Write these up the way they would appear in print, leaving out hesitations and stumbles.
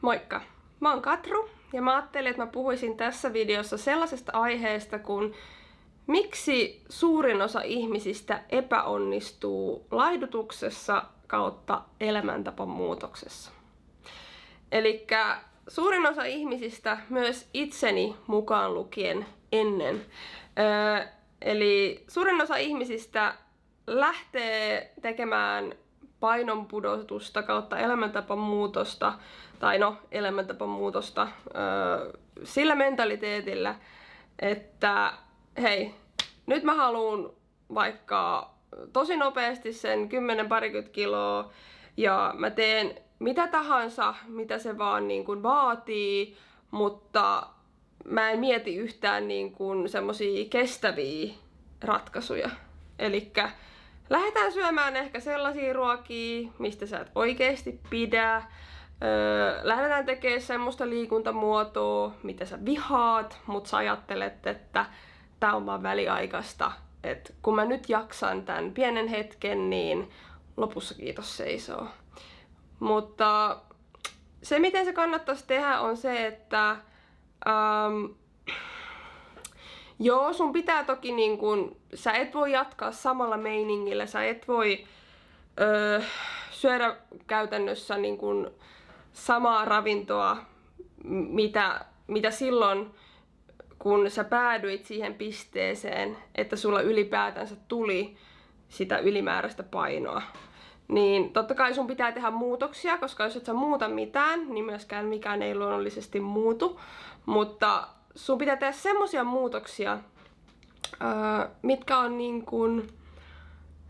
Moikka! Mä oon Katru ja mä ajattelin, että mä puhuisin tässä videossa sellaisesta aiheesta kuin miksi suurin osa ihmisistä epäonnistuu laihdutuksessa kautta elämäntapamuutoksessa. Elikkä suurin osa ihmisistä, myös itseni mukaan lukien ennen, eli suurin osa ihmisistä lähtee tekemään painonpudotusta kautta elämäntapamuutosta, tai elämäntapamuutosta sillä mentaliteetillä, että hei, nyt mä haluun vaikka tosi nopeasti sen 10-20 kiloa ja mä teen mitä tahansa, mitä se vaan niin kuin vaatii, mutta mä en mieti yhtään niin kuin semmosia kestäviä ratkaisuja. Elikkä lähdetään syömään ehkä sellaisia ruokia, mistä sä et oikeesti pidä. Lähdetään tekemään semmoista liikuntamuotoa, mitä sä vihaat, mutta sä ajattelet, että tää on vaan väliaikaista. Että kun mä nyt jaksan tän pienen hetken, niin lopussa kiitos seisoo. Mutta se, miten se kannattaisi tehdä, on se, että joo, sun pitää toki niin kun, sä et voi jatkaa samalla meiningillä, sä et voi syödä käytännössä niin kun samaa ravintoa, mitä silloin, kun sä päädyit siihen pisteeseen, että sulla ylipäätänsä tuli sitä ylimääräistä painoa. Niin totta kai sun pitää tehdä muutoksia, koska jos et sä muuta mitään, niin myöskään mikään ei luonnollisesti muutu. Mutta sun pitää tehdä semmosia muutoksia, mitkä on niin kuin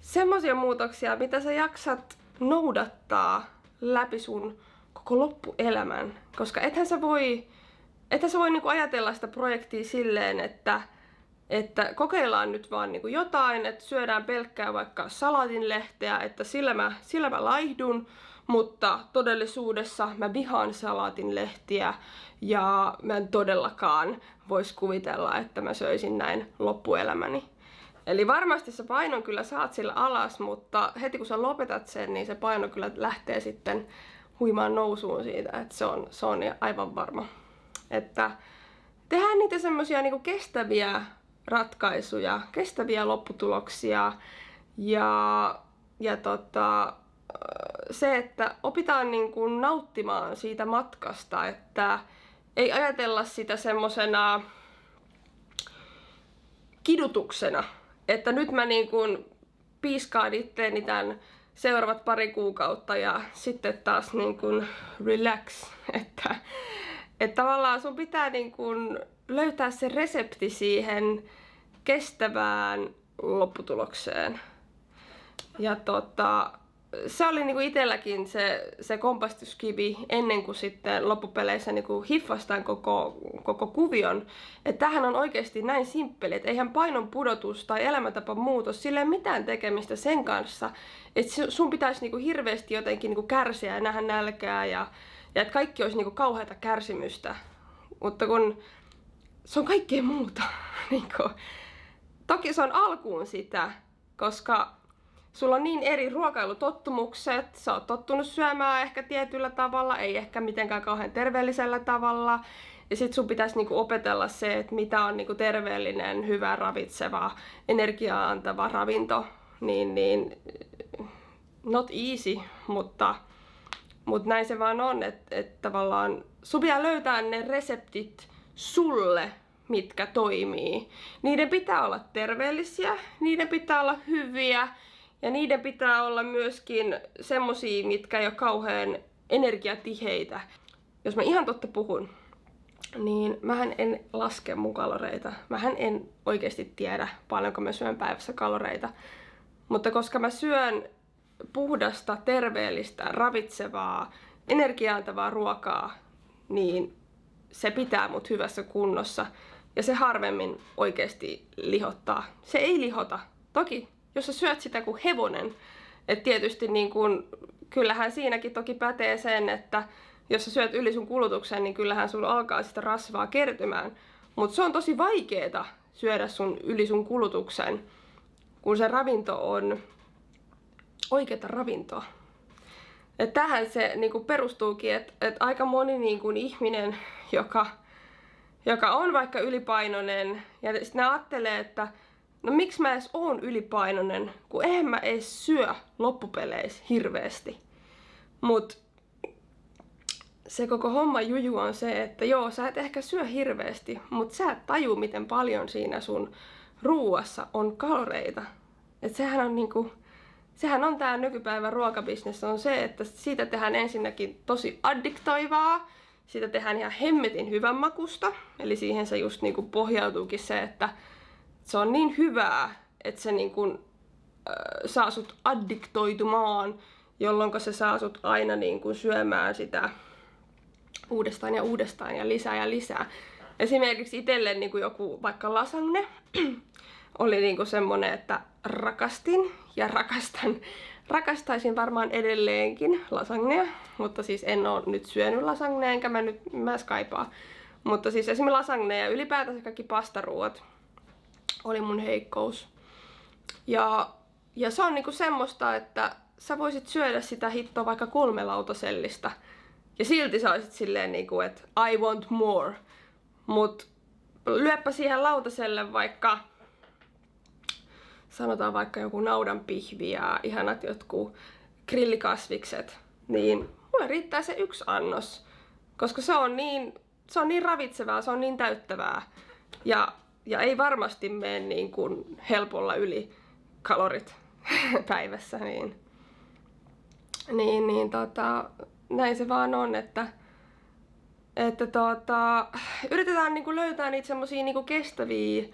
semmosia muutoksia, mitä sä jaksat noudattaa läpi sun koko loppuelämän. Koska ethän sä voi niinku ajatella sitä projektia silleen, että kokeillaan nyt vaan niinku jotain, että syödään pelkkää vaikka salaatinlehteä, että sillä mä laihdun, mutta todellisuudessa mä vihaan salaatinlehtiä ja mä en todellakaan vois kuvitella, että mä söisin näin loppuelämäni. Eli varmasti se painon kyllä saat sillä alas, mutta heti kun sä lopetat sen, niin se paino kyllä lähtee sitten huimaan nousuun siitä, että se on aivan varma. Että tehdään niitä semmosia niinku kestäviä ratkaisuja, kestäviä lopputuloksia ja se, että opitaan niinku nauttimaan siitä matkasta, että ei ajatella sitä semmosena kidutuksena, että nyt mä niinku piiskaan itteeni tän seuraavat pari kuukautta ja sitten taas niinku relax, että tavallaan sun pitää niinku löytää se resepti siihen kestävään lopputulokseen. Ja se oli niinku itselläkin se kompastuskivi ennen kuin sitten loppupeleissä niinku hiffastaan koko kuvion. Että tämähän on oikeasti näin simppeli, että eihän painon pudotus tai elämäntapamuutos sillä ei mitään tekemistä sen kanssa, että sun pitäisi niinku hirveästi jotenkin niinku kärsiä ja nähdä nälkää ja että kaikki olisi niinku kauheata kärsimystä. Mutta kun se on kaikkea muuta. Toki se on alkuun sitä, koska sulla on niin eri ruokailutottumukset, sä oot tottunut syömään ehkä tietyllä tavalla, ei ehkä mitenkään kauhean terveellisellä tavalla. Ja sit sun pitäisi niinku opetella se, että mitä on niinku terveellinen, hyvä, ravitseva, energiaa antava ravinto. Niin not easy, mutta näin se vaan on, että tavallaan sun pitää löytää ne reseptit sulle, mitkä toimii. Niiden pitää olla terveellisiä, niiden pitää olla hyviä ja niiden pitää olla myöskin semmosia, mitkä ei ole kauhean energiatiheitä. Jos mä ihan totta puhun, niin mähän en laske mun kaloreita. Mähän en oikeasti tiedä, paljonko mä syön päivässä kaloreita. Mutta koska mä syön puhdasta, terveellistä, ravitsevaa, energiaantavaa ruokaa, niin se pitää mut hyvässä kunnossa. Ja se harvemmin oikeesti lihottaa. Se ei lihota. Toki, jos sä syöt sitä kuin hevonen, että tietysti niin kun, kyllähän siinäkin toki pätee sen, että jos sä syöt yli sun kulutuksen, niin kyllähän sulla alkaa sitä rasvaa kertymään. Mutta se on tosi vaikeeta syödä yli sun kulutuksen, kun se ravinto on oikeata ravintoa. tähän se niinku perustuukin, että aika moni niinku ihminen, joka on vaikka ylipainoinen, ja sitten ne ajattelee, että no miksi mä edes oon ylipainoinen, kun eihän mä edes syö loppupeleissä hirveästi. Mut se koko homma juju on se, että joo, sä et ehkä syö hirveästi, mut sä et taju, miten paljon siinä sun ruuassa on kaloreita. Et sehän on tää nykypäivän ruokabisnes on se, että siitä tehdään ensinnäkin tosi addiktoivaa, siitä tehdään ihan hemmetin hyvän makusta, eli siihen se just niinku pohjautuukin se, että se on niin hyvää, että se niinku, saa sut addiktoitumaan, jolloin se saa sut aina niinku syömään sitä uudestaan ja uudestaan ja lisää ja lisää. Esimerkiksi itselle niinku joku vaikka lasagne oli niinku semmonen, että rakastin ja rakastaisin varmaan edelleenkin lasagnea, mutta siis en oo nyt syönyt lasagnea, enkä mä edes kaipaa. Mutta siis esimerkiksi lasagne ja ylipäätänsä kaikki pastaruuat oli mun heikkous. Ja se on niinku semmoista, että sä voisit syödä sitä hittoa vaikka 3 lautasellista. Ja silti sä olisit silleen niinku, että I want more. Mut lyöppä siihen lautaselle vaikka, sanotaan vaikka joku naudanpihvi ja ihanat jotkut grillikasvikset, niin mulle riittää se 1 annos. Koska se on niin ravitsevaa, se on niin täyttävää. Ja ei varmasti mene niin kuin helpolla yli kalorit päivässä, näin se vaan on, että yritetään niinku löytää niitä semmosia niinku kestäviä,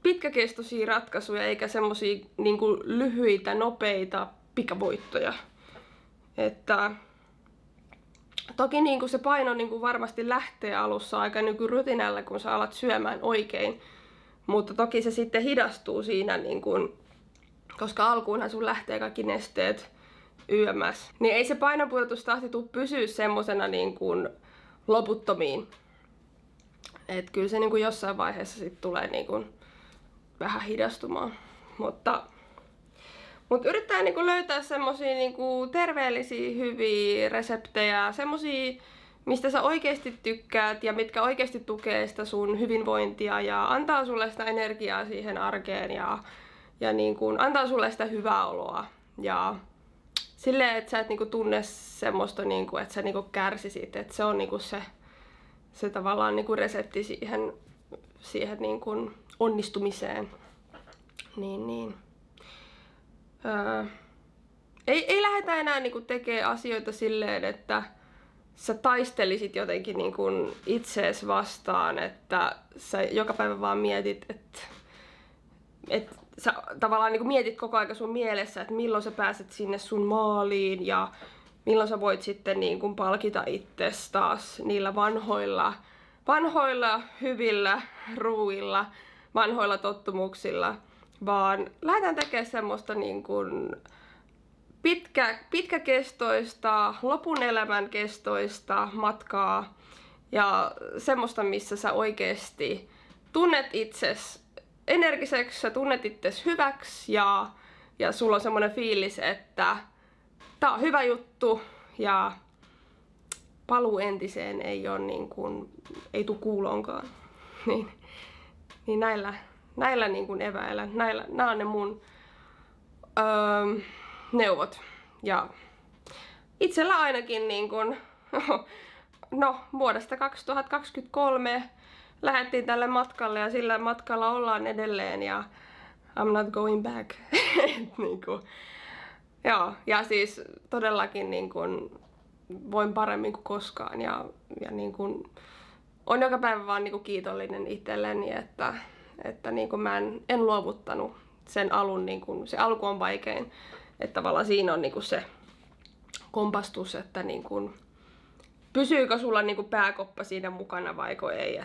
pitkäkestoisia ratkaisuja, eikä semmosia niinku lyhyitä, nopeita pikavoittoja. Että toki niinku se paino niinku varmasti lähtee alussa aika nykyrutinällä, kun sä alat syömään oikein, mutta toki se sitten hidastuu siinä, niinku, koska alkuunhan sun lähtee kaikki nesteet YMS. Niin ei se painonpudotustahti tuu pysyä semmosena niin kuin loputtomiin. Et kyllä se niin kuin jossain vaiheessa sit tulee niin kuin vähän hidastumaan. Mutta yrittää niin kuin löytää semmosia niin kuin terveellisiä, hyviä reseptejä, semmosia, mistä sä oikeesti tykkäät ja mitkä oikeesti tukee sitä sun hyvinvointia ja antaa sulle sitä energiaa siihen arkeen ja niin kuin antaa sulle sitä hyvää oloa. Ja silleen, että sä et niinku tunne semmoista, niinku, että sä niinku kärsisit, että se on niinku se tavallaan niinku resepti siihen niinku onnistumiseen. Ei lähdetä enää niinku tekemään asioita silleen, että sä taistelisit jotenkin niinku itseesi vastaan, että sä joka päivä vaan mietit, että sä tavallaan niin mietit koko ajan sun mielessä, että milloin sä pääset sinne sun maaliin ja milloin sä voit sitten niin kuin palkita itsesi taas niillä vanhoilla hyvillä ruuilla, vanhoilla tottumuksilla, vaan lähdetään tekemään semmoista niin kuin pitkäkestoista, lopun elämän kestoista matkaa ja semmoista, missä sä oikeesti tunnet itsesi energiseksi, sä tunnet itses hyväksi ja sulla on semmoinen fiilis, että tää on hyvä juttu ja paluu entiseen ei ole niin kuin, ei tuu kuuloonkaan. niin näillä niin kuin eväillä, nää on ne mun neuvot. Ja itsellä ainakin niin kuin, vuodesta 2023 lähdettiin tälle matkalle ja sillä matkalla ollaan edelleen ja I'm not going back. Niinku, joo, ja siis todellakin niin kun, voin paremmin kuin koskaan ja niin kun, on joka päivä vaan niin kun, kiitollinen itselleni, että niin kun, mä en luovuttanut sen alun, niin kun, se alku on vaikein, että tavallaan siinä on niin kun, se kompastus, että niin kun, pysyykö sulla niinku pääkoppa siinä mukana vaiko ei,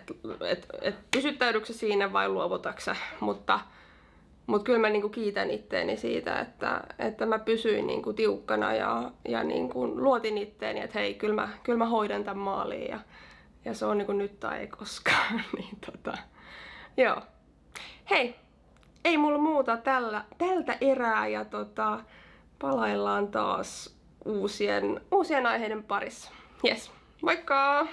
et pysyttäydyksä siinä vai luovutaksa, mutta kyllä mä niinku kiitän itteeni siitä, että mä pysyin niinku tiukkana ja niinku luotin itteeni, että hei, kyllä mä hoidan tämän maaliin ja se on niinku nyt tai ei koskaan, niin joo. Hei, ei mulla muuta tältä erää ja palaillaan taas uusien aiheiden parissa. Jes, moikka!